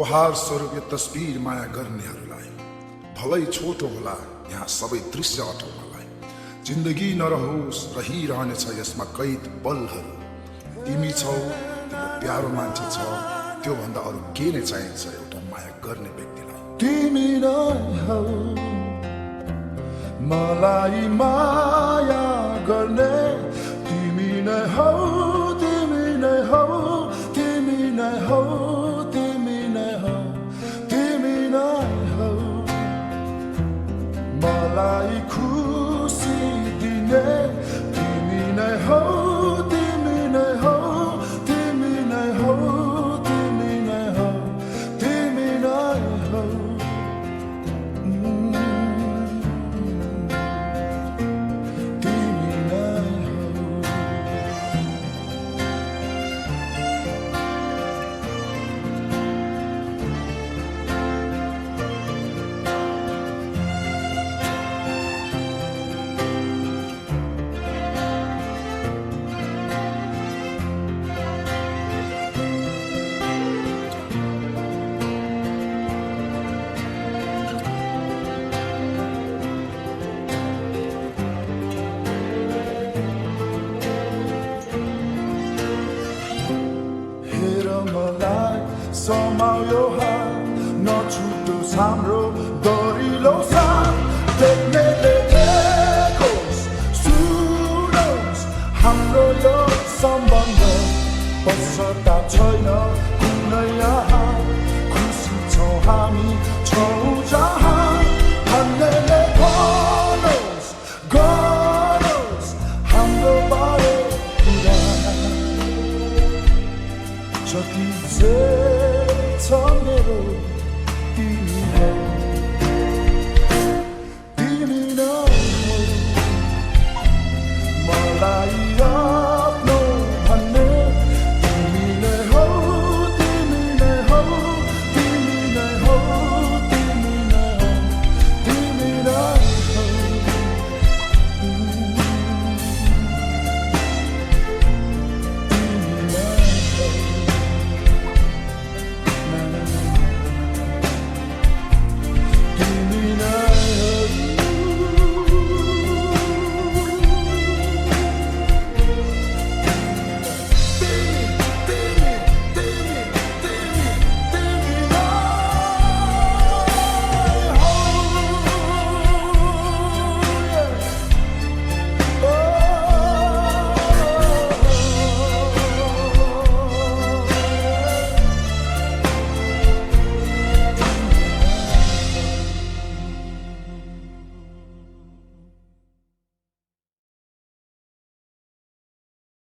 उपहार स्वरूप यो तस्बिर माया गर्नेहरूलाई भलै छोटो होला यहाँ सबै दृश्य अटाउनलाई जिन्दगी नरहोस् रहिरहनेछ यसमा कैद पलहरू तिमी छौ तिम्रो प्यारो मान्छे छ त्यो भन्दा अरू के नै चाहिन्छ एउटा माया गर्ने व्यक्तिलाई तिमी नै हौ मलाई माया गर्ने तिमी नै हौ तिमी नै हौ तिमी नै हौ तिमी नै हौ तिमी नै हौ मलाई खुसी दिने तिमी नै हौ तिमी नै हौ तिमी नै हौ तिमी नै हौ तिमी नै हौ Yo no chuto hamro dorilo sa tekne lekos sunos hamro yo sambandha pasata chaina kunai yaha खुसी छौं हामी छौं जहाँ भन्ने लेखोस् गरोस् हाम्रो बारे कुरा जति मेरो तिमी हौ